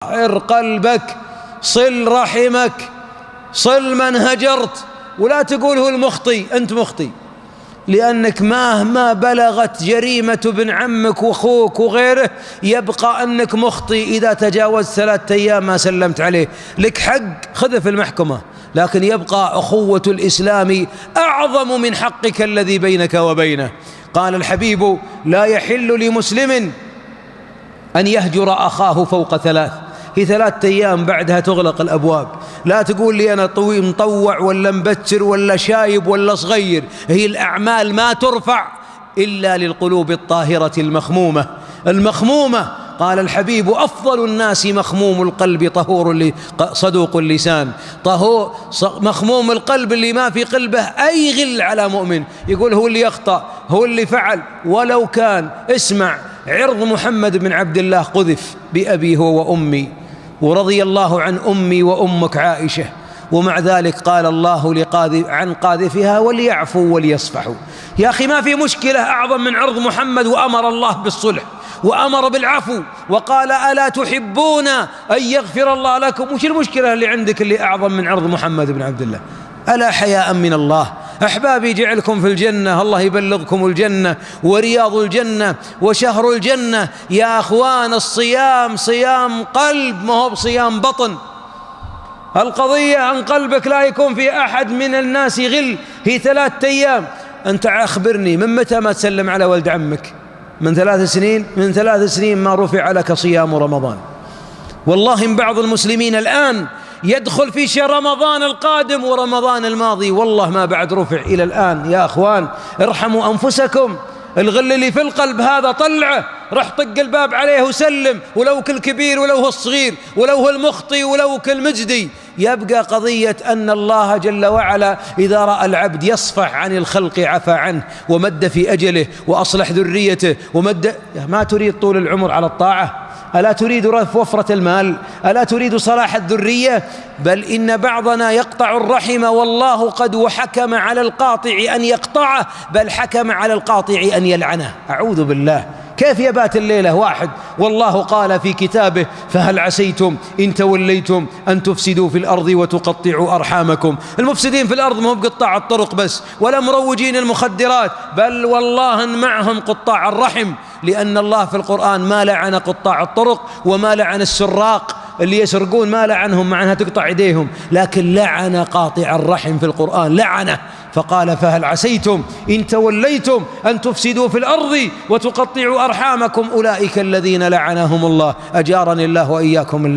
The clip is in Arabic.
طهر قلبك، صل رحمك، صل من هجرت، ولا تقول هو المخطي، أنت مخطي، لأنك مهما بلغت جريمة ابن عمك وأخوك وغيره يبقى أنك مخطي. إذا تجاوزت 3 أيام ما سلمت عليه لك حق، خذه في المحكمة، لكن يبقى أخوة الإسلام أعظم من حقك الذي بينك وبينه. قال الحبيب: لا يحل لمسلم أن يهجر أخاه فوق 3. هي 3 أيام بعدها تغلق الأبواب. لا تقول لي أنا طويل مطوع ولا مبتر ولا شايب ولا صغير. هي الأعمال ما ترفع إلا للقلوب الطاهرة المخمومة. قال الحبيب: أفضل الناس مخموم القلب طهور صدوق اللسان. مخموم القلب اللي ما في قلبه أي غل على مؤمن، يقول هو اللي يخطأ، هو اللي فعل، ولو كان. اسمع، عرض محمد بن عبد الله قذف بأبي هو وأمي، ورضي الله عن أمي وأمك عائشة، ومع ذلك قال الله عن قاذفها: وليعفوا وليصفحوا. يا أخي ما في مشكلة أعظم من عرض محمد، وأمر الله بالصلح وأمر بالعفو وقال: ألا تحبون أن يغفر الله لكم؟ وش المشكلة اللي عندك اللي أعظم من عرض محمد بن عبد الله؟ ألا حياء من الله. أحبابي، جعلكم في الجنة، الله يبلغكم الجنة ورياض الجنة وشهر الجنة. يا أخوان، الصيام صيام قلب، ما هو بصيام بطن. القضية أن قلبك لا يكون في أحد من الناس غل. هي 3 أيام. أنت أخبرني، من متى ما تسلم على ولد عمك؟ من 3 سنين؟ من 3 سنين ما رفع لك صيام رمضان. والله إن بعض المسلمين الآن يدخل في شهر رمضان القادم ورمضان الماضي والله ما بعد رفع إلى الآن. يا أخوان، ارحموا أنفسكم. الغل اللي في القلب هذا طلعه، رح طق الباب عليه وسلم، ولو كل كبير ولو هو الصغير ولو هو المخطي ولو كل مجدي. يبقى قضية أن الله جل وعلا إذا رأى العبد يصفح عن الخلق عفى عنه ومد في أجله وأصلح ذريته ومد. ما تريد طول العمر على الطاعة؟ ألا تريد وفرة المال؟ ألا تريد صلاح الذرية؟ بل إن بعضنا يقطع الرحم والله قد وحكم على القاطع أن يقطعه، بل حكم على القاطع أن يلعنه. أعوذ بالله. كيف يبات الليلة واحد والله قال في كتابه: فهل عسيتم إن توليتم أن تفسدوا في الأرض وتقطعوا أرحامكم. المفسدين في الأرض ما هم قطاع الطرق بس، ولا مروجين المخدرات، بل والله معهم قطاع الرحم. لأن الله في القرآن ما لعن قطاع الطرق وما لعن السراق اللي يسرقون، ما لعنهم مع أنها تقطع يديهم، لكن لعن قاطع الرحم في القرآن، لعنه. فقال: فهل عسيتم إن توليتم أن تفسدوا في الأرض وتقطعوا أرحامكم أولئك الذين لعنهم الله. أجارني الله وإياكم من